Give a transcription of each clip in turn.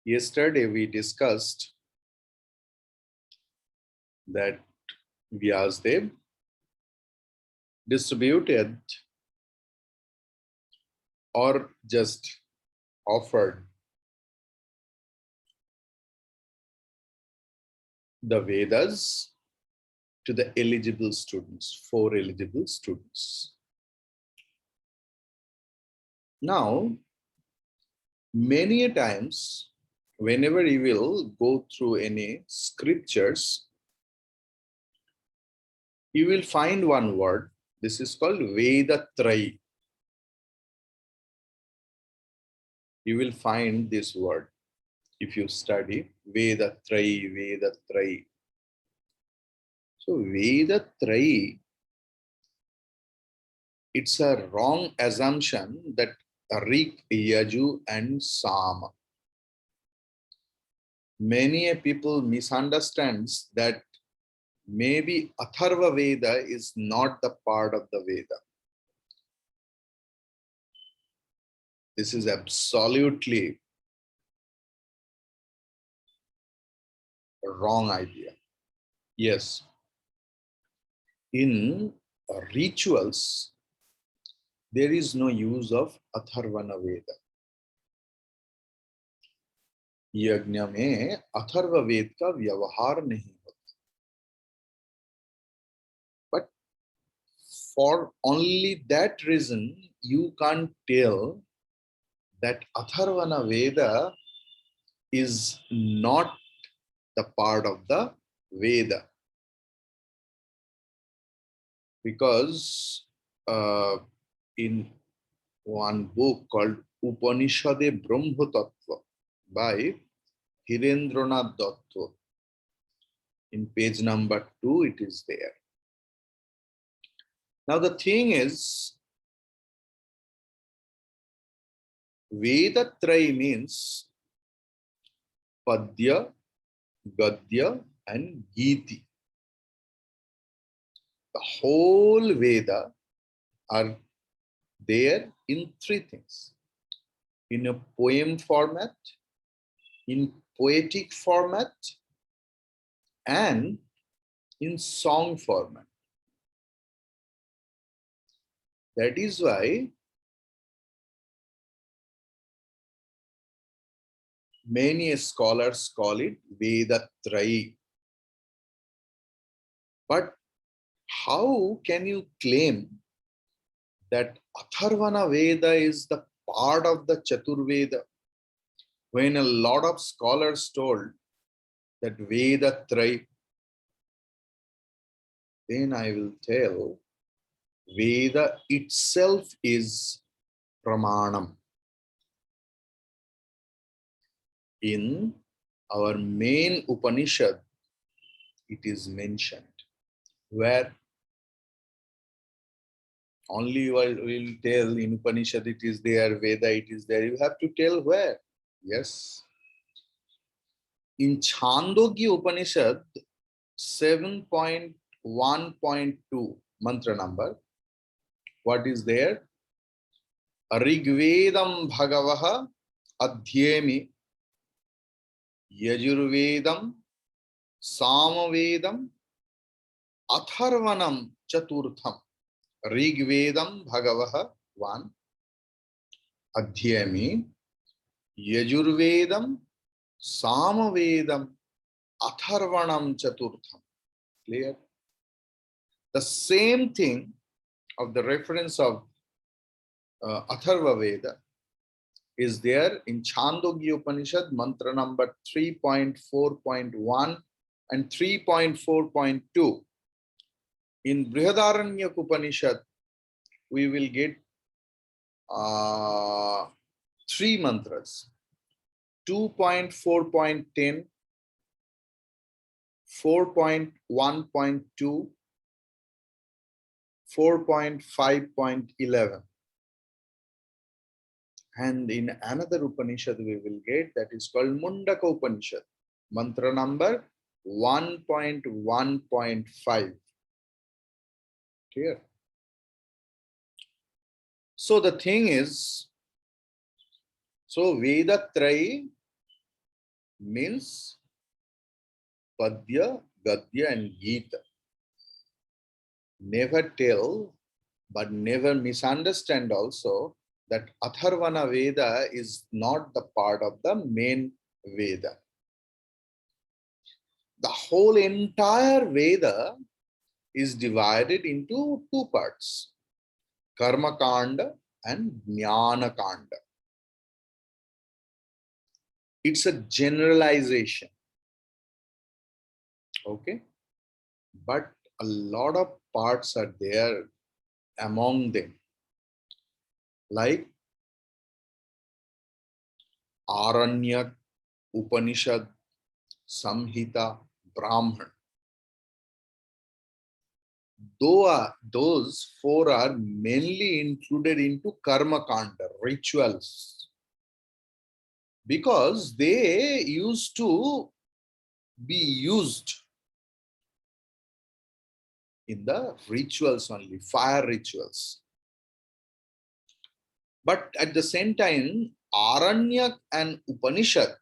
Yesterday we discussed that Vyasdev distributed or just offered the Vedas to the eligible students, 4 eligible students. Now, many a times, whenever you will go through any scriptures, you will find one word. This is called Vedatrayi. You will find this word if you study Vedatrayi, Vedatrayi. So Vedatrayi, it's a wrong assumption that Rik, Yaju and Sama. Many people misunderstands that maybe Atharva Veda is not the part of the Veda. This is absolutely a wrong idea. Yes, in rituals, there is no use of Atharvana Veda. यज्ञ में अथर्व वेद का व्यवहार नहीं होता. But for only that reason, you can't tell that Atharvana Veda is not the part of the Veda. Because in one book called Upanishade Brahma Tattva by Hirendranath Datta, in page number 2, it is there. Now the thing is, Vedatrayi means Padya, Gadya and Giti. The whole Veda are there in 3 things: in a poem format, in poetic format, and in song format. That is why many scholars call it Vedatrayi. But how can you claim that Atharvana Veda is the part of the Chaturveda when a lot of scholars told that Vedatrayi? Then I will tell, Veda itself is Pramanam. In our main Upanishad, it is mentioned. Where only you will tell in Upanishad it is there, Veda it is there. You have to tell where. Yes. In Chandogya Upanishad 7.1.2 mantra number, what is there? Rigvedam Bhagavaha Adhyemi Yajurvedam Samavedam Atharvanam Chaturtham. Rigvedam Bhagavaha 1, Adhyami, Yajurvedam, Samavedam, Atharvanam Chaturtham. Clear? The same thing of the reference of Atharva Veda is there in Chandogya Upanishad, mantra number 3.4.1 and 3.4.2. In Brihadaranyaka Upanishad, we will get 3 mantras: 2.4.10, 4.1.2, 4.5.11. And in another Upanishad we will get, that is called Mundaka Upanishad, mantra number 1.1.5. Clear? So the thing is, so Vedatrayi means Padya, Gadya and Gita. Never tell, but never misunderstand also that Atharvana Veda is not the part of the main Veda. The whole entire Veda is divided into two parts, Karma Kanda and Jnana Kanda. It's a generalization, okay? But a lot of parts are there among them, like Aranyak, Upanishad, Samhita, Brahman. Though those four are mainly included into Karma Kanda, rituals, because they used to be used in the rituals only, fire rituals. But at the same time, Aranyak and Upanishad,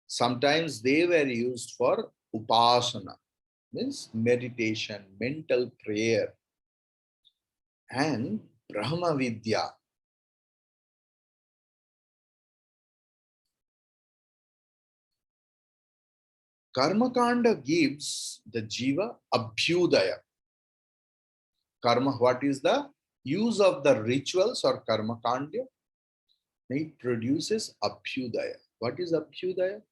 sometimes they were used for upasana, means meditation, mental prayer, and Brahma Vidya. Karma Kanda gives the Jiva Abhyudaya. Karma, what is the use of the rituals or Karma Kanda? It produces Abhyudaya. What is Abhyudaya?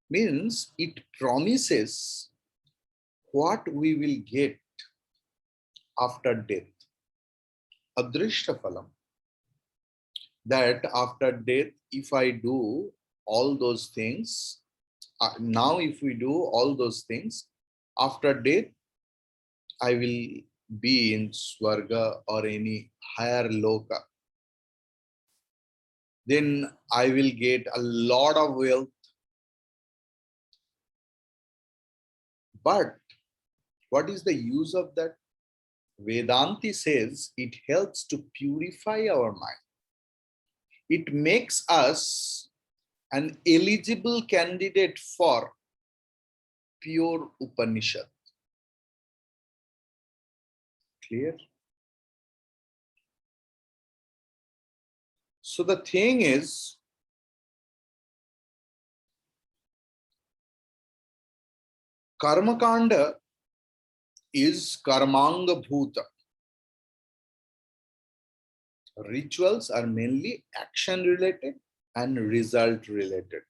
Means it promises what we will get after death. Adrishta phalam. That after death, if I do all those things, now if we do all those things, after death, I will be in Swarga or any higher loka. Then I will get a lot of wealth. But what is the use of that? Vedanti says it helps to purify our mind. It makes us an eligible candidate for pure Upanishad. Clear? So the thing is, Karma Kanda is Karmanga Bhuta. Rituals are mainly action related and result related.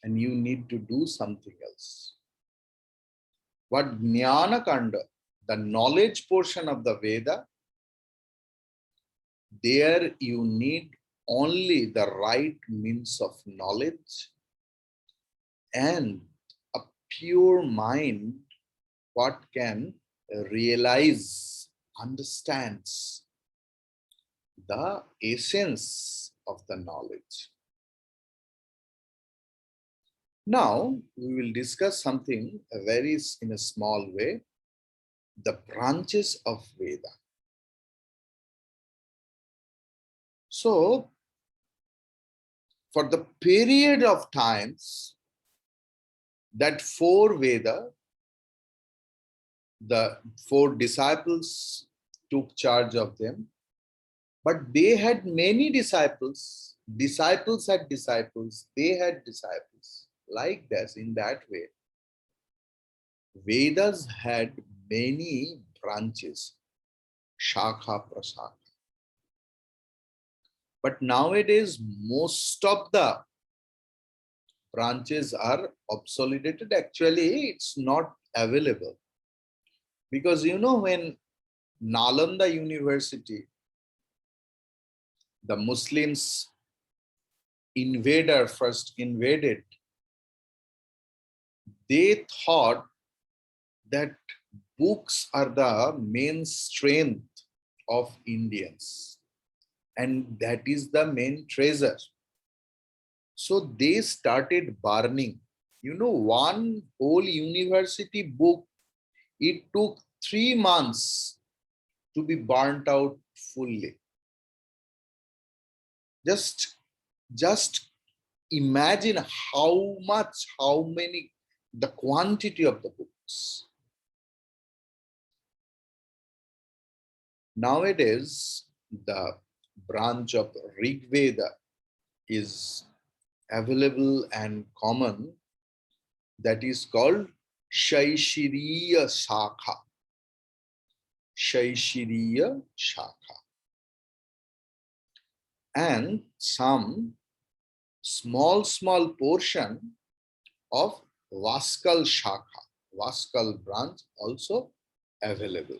And you need to do something else. What Jnana Kanda, the knowledge portion of the Veda, there you need only the right means of knowledge and a pure mind, what can realize, understands the essence of the knowledge. Now we will discuss something very in a small way, the branches of Veda. So for the period of times that four Veda, the four disciples took charge of them, but they had many disciples. Disciples had disciples, they had disciples. Like this, in that way, Vedas had many branches, Shakha Prashakha. But nowadays, most of the branches are obsoleted. Actually, it's not available. Because you know, when Nalanda University, the Muslims first invaded, they thought that books are the main strength of Indians, and that is the main treasure. So they started burning. You know, one whole university book, it took 3 months to be burnt out fully. Just Just imagine how much, how many, the quantity of the books. Nowadays, the branch of Rig Veda is available and common, that is called Shaishiriya Shakha. Shaishiriya Shakha. And some small portion of Vaskal Shakha, Vaskal branch also available.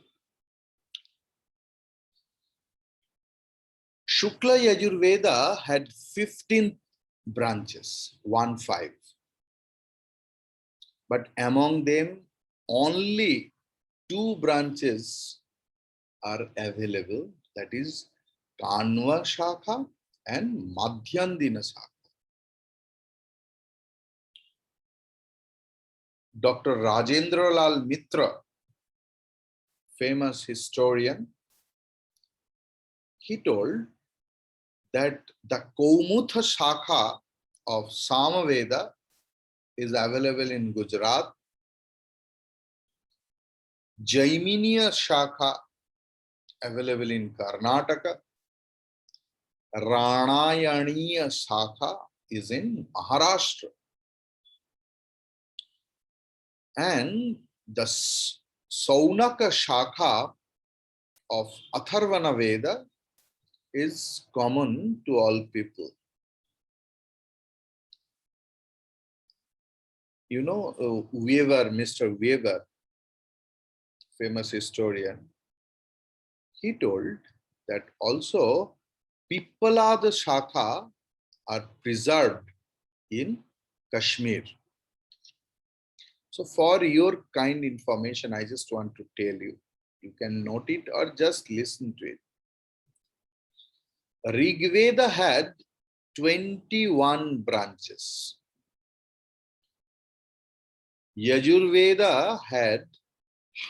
Shukla Yajurveda had 15 branches, 1-5. But among them, only 2 branches are available, that is Kanva Shakha and Madhyandina Shakha. Dr. Rajendra Lal Mitra, famous historian, he told that the Kaumutha Shakha of Samaveda is available in Gujarat, Jaiminiya Shakha available in Karnataka, Ranayaniya Shakha is in Maharashtra, and the Saunaka Shakha of Atharvana Veda is common to all people. You know, Weaver, Mr. Weaver, famous historian, he told that also Pippalada Shakha are preserved in Kashmir. So for your kind information, I just want to tell you, you can note it or just listen to it. Rig Veda had 21 branches. Yajurveda had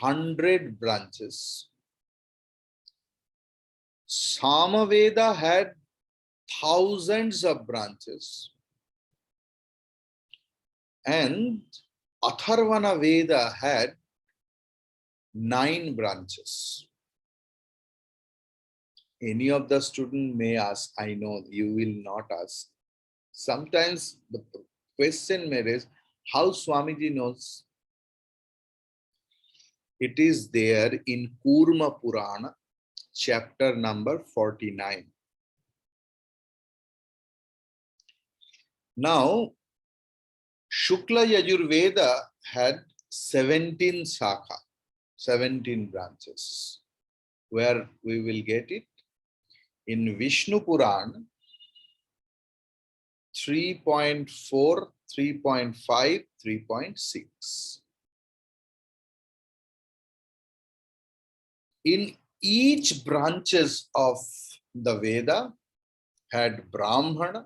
100 branches. Samaveda had thousands of branches. And Atharvana Veda had 9 branches. Any of the student may ask, I know you will not ask. Sometimes the question may raise, how Swamiji knows? It is there in Kurma Purana, chapter number 49. Now, Shukla Yajurveda had 17 Shakha, 17 branches. Where we will get it? In Vishnu Purana, 3.4, 3.5, 3.6. In each branches of the Veda had Brahmana,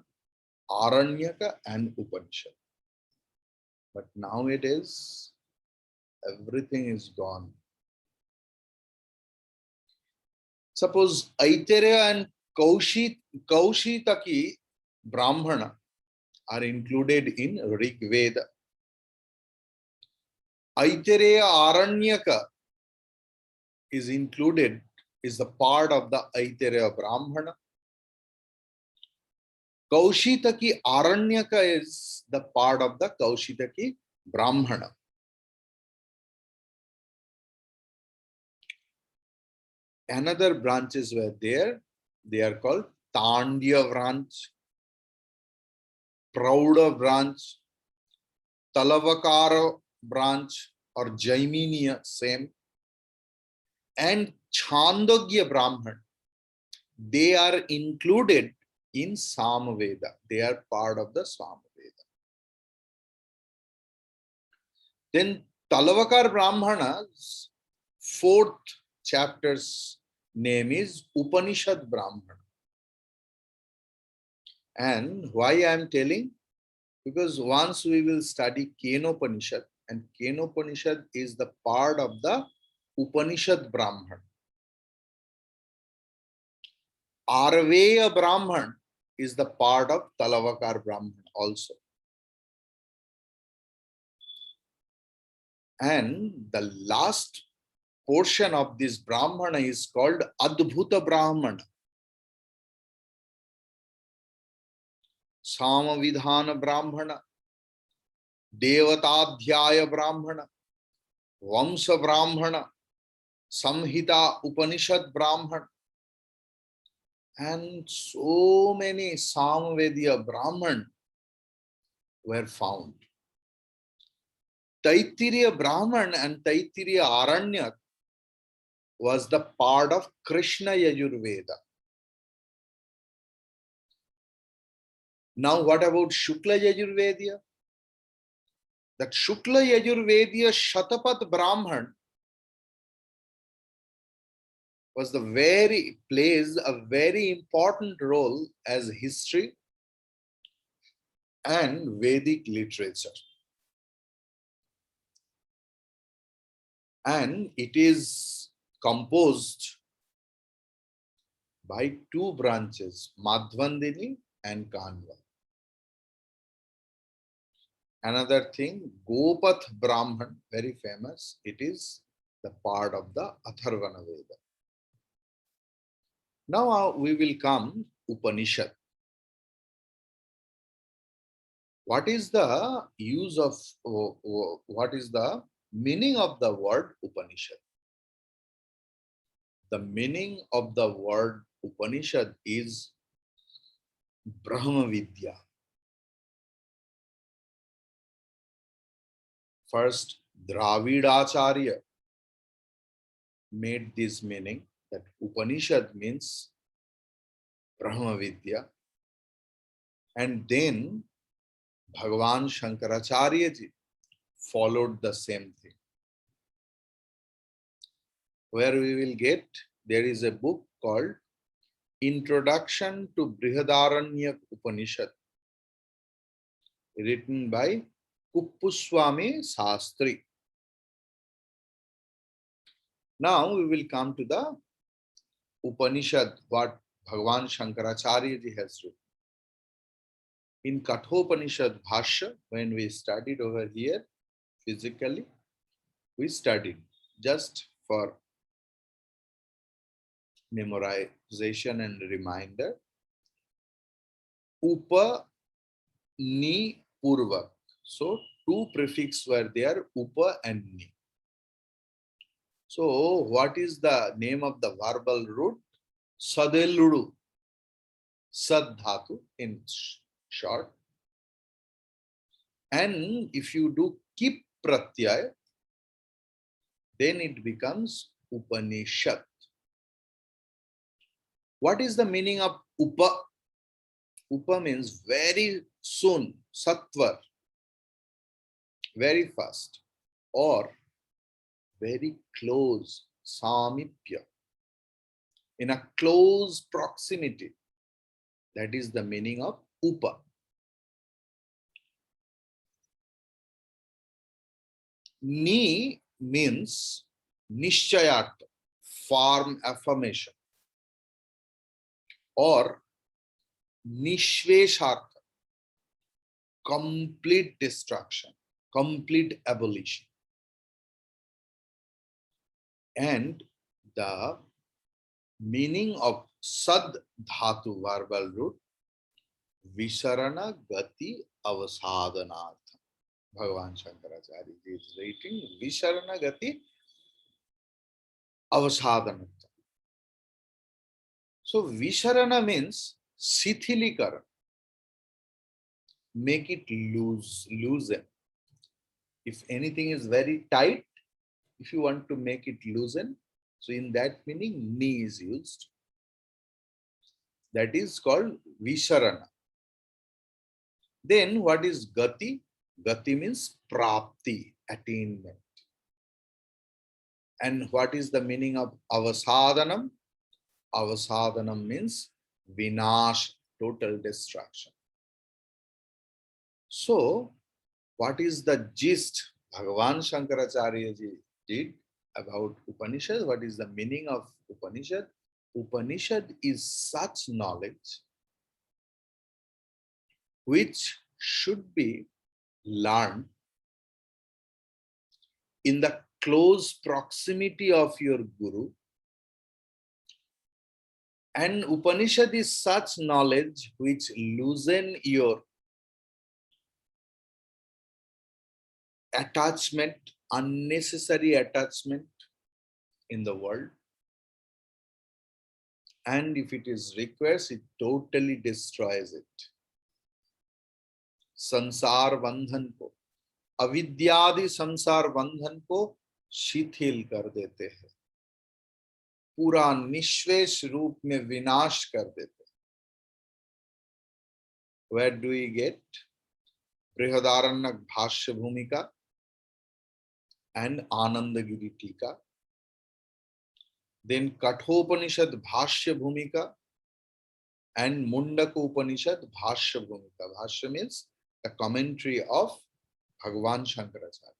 Aranyaka and Upanishad. But nowadays, everything is gone. Suppose Aitareya and Kaushitaki Brahmana are included in Rig Veda. Aitareya Aranyaka is included, is the part of the Aitareya Brahmana. Kaushitaki Aranyaka is the part of the Kaushitaki Brahmana. Another branches were there. They are called Tandya branch, Prauda branch, Talavakara branch or Jaiminiya, same, and Chandogya Brahman. They are included in Samaveda. They are part of the Samaveda. Then Talavakar Brahmana's 4th chapter's name is Upanishad Brahmana. And why I am telling? Because once we will study Kenopanishad, and Kenopanishad is the part of the Upanishad Brahman. Arveya Brahman is the part of Talavakar Brahman also. And the last portion of this Brahmana is called Adbhuta Brahmana. Samavidhana Brahmana, Devatadhyaya Brahmana, Vamsa Brahmana, Samhita Upanishad Brahmana, and so many Samvedya Brahman were found. Taittiriya Brahman and Taittiriya Aranyak was the part of Krishna Yajurveda. Now, what about Shukla Yajurvedya? That Shukla Yajurvedya Shatapat Brahman was plays a very important role as history and Vedic literature. And it is composed by two branches, Madhvandini and Kanva. Another thing, Gopath Brahman, very famous, it is the part of the Atharvana Veda. Now we will come Upanishad. What is the use of, what is the meaning of the word Upanishad? The meaning of the word Upanishad is Brahma Vidya. First, Dravidacharya made this meaning that Upanishad means Brahma Vidya. And then Bhagavan Shankaracharya ji followed the same thing. Where we will get, there is a book called Introduction to Brihadaranya Upanishad, written by Kuppuswamy Sastri. Now we will come to the Upanishad, what Bhagavan Shankaracharya ji has written. In Kathopanishad Bhashya, when we studied over here physically, we studied just for memorization and reminder. Upa, Ni, Purva. So two prefixes were there, Upa and Ni. So what is the name of the verbal root? Sadeludu. Sad dhatu in short. And if you do Kip Pratyay, then it becomes Upanishad. What is the meaning of Upa? Upa means very soon, Sattva, very fast, or very close, Samipya, in a close proximity. That is the meaning of Upa. Ni means Nishchayartha, firm affirmation, or Nishveshartha, complete destruction, complete abolition. And the meaning of Sad Dhatu verbal root, Visarana Gati Avasadhanartha. Bhagavan Shankaracharya is writing Visarana Gati Avasadhanartha. So Visarana means Sithilikara. Make it loosen. If anything is very tight, if you want to make it loosen, so in that meaning, Ni is used. That is called Visarana. Then what is Gati? Gati means Prapti, attainment. And what is the meaning of Avasadhanam? Avasadhanam means Vinash, total destruction. So, what is the gist Bhagavan Shankaracharya ji did about Upanishad? What is the meaning of Upanishad? Upanishad is such knowledge which should be learned in the close proximity of your Guru. And Upanishad is such knowledge which loosen your attachment, unnecessary attachment in the world. And if it is requires, it totally destroys it. संसार बंधन को, अविद्यादि संसार बंधन को शिथिल कर देते हैं, पूरा निश्वेष रूप में विनाश कर देते हैं. Where do we get? Brihadaranyaka भाष्य भूमिका and Anandagiri Tika. Then Kathopanishad Bhashya Bhumika and Mundaka Upanishad Bhashya Bhumika. Bhashya means the commentary of Bhagavan Shankaracharya.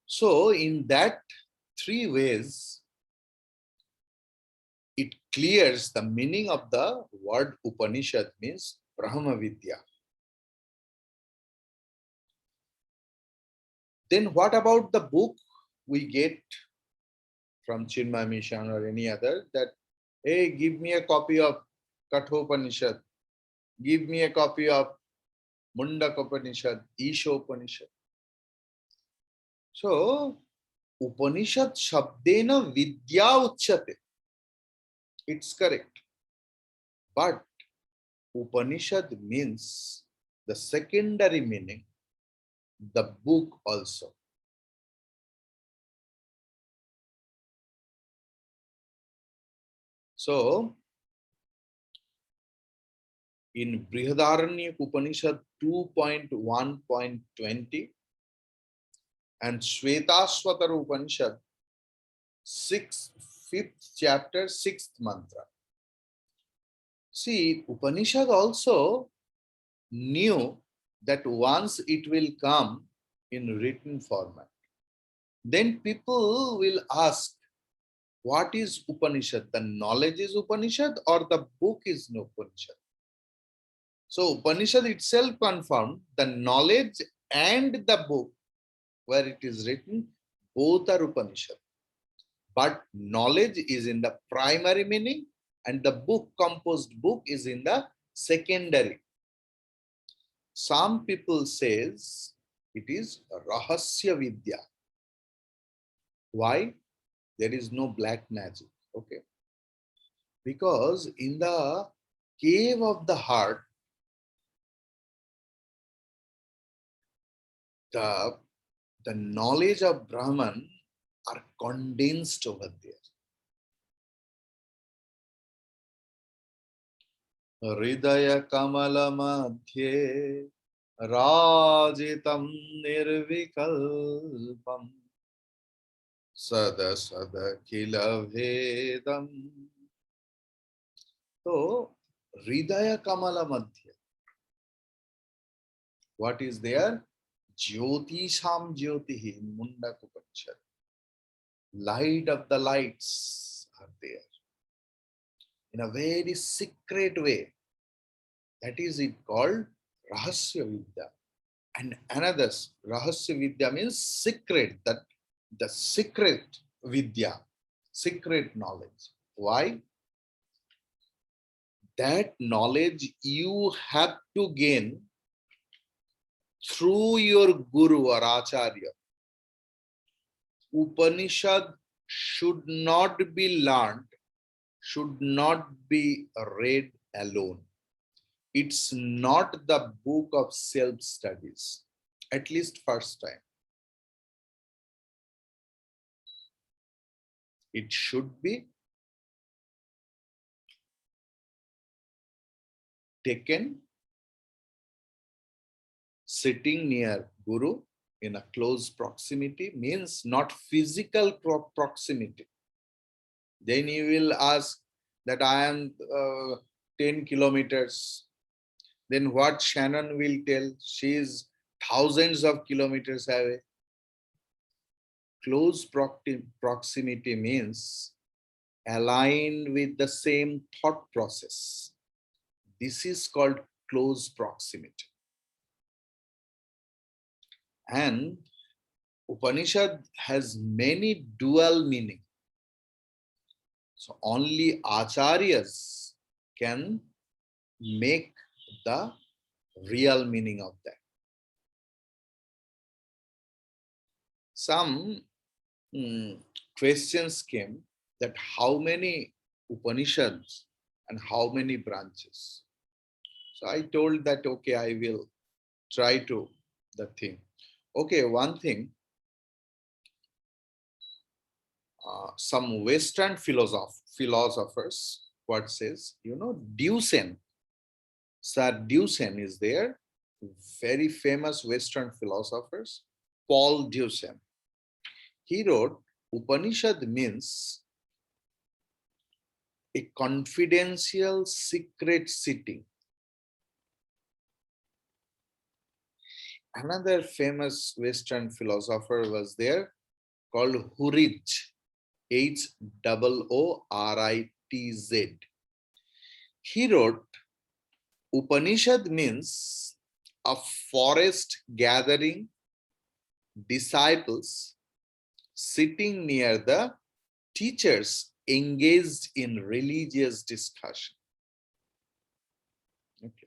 So in that three ways, it clears the meaning of the word Upanishad means Brahma Vidya. Then what about the book we get from Chinmay Mission or any other, that, hey, give me a copy of Kathopanishad, give me a copy of Mundakopanishad, Ishopanishad. So, Upanishad Shabdena Vidya Uchyate. It's correct. But Upanishad means the secondary meaning, the book also. So, in Brihadaranya Upanishad 2.1.20 and Shvetasvatara Upanishad 5th chapter, 6th mantra. See, Upanishad also knew that once it will come in written format, then people will ask, what is Upanishad? The knowledge is Upanishad or the book is no Upanishad? So Upanishad itself confirmed the knowledge and the book where it is written, both are Upanishad. But knowledge is in the primary meaning and the book, composed book, is in the secondary. Some people says it is Rahasya Vidya. Why? There is no black magic. Okay. Because in the cave of the heart, the knowledge of Brahman are condensed over there. Hridaya Kamala Madhye Rajitam Nirvikalpam Sada Sada Kila Vedam. So, Hridaya Kamala Madhye. What is there? Jyoti Sham Jyotihi in Mundaka Upanishad. Light of the lights are there. In a very secret way. That is it called Rahasya Vidya. And another, Rahasya Vidya means secret, that the secret Vidya, secret knowledge. Why? That knowledge you have to gain through your Guru or Acharya. Upanishad should not be learned, should not be read alone. It's not the book of self-studies, at least first time. It should be taken sitting near Guru in a close proximity, means not physical proximity. Then you will ask that I am 10 kilometers. Then what Shannon will tell? She is thousands of kilometers away. Close proximity means aligned with the same thought process. This is called close proximity. And Upanishad has many dual meaning. So only acharyas can make the real meaning of that. Some questions came that how many Upanishads and how many branches. So I told that, okay, I will try to the thing. Okay, one thing, some Western philosophers, what says, Duquesne, Sir Duquesne is there, very famous Western philosophers, Paul Duquesne. He wrote, Upanishad means a confidential secret sitting. Another famous Western philosopher was there called Hooritz, Hooritz. He wrote, Upanishad means a forest gathering disciples sitting near the teachers engaged in religious discussion. Okay.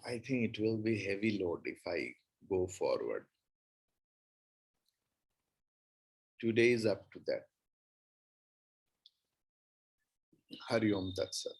I think it will be heavy load if I go forward. Today is up to that. Hari Om Tat Sat.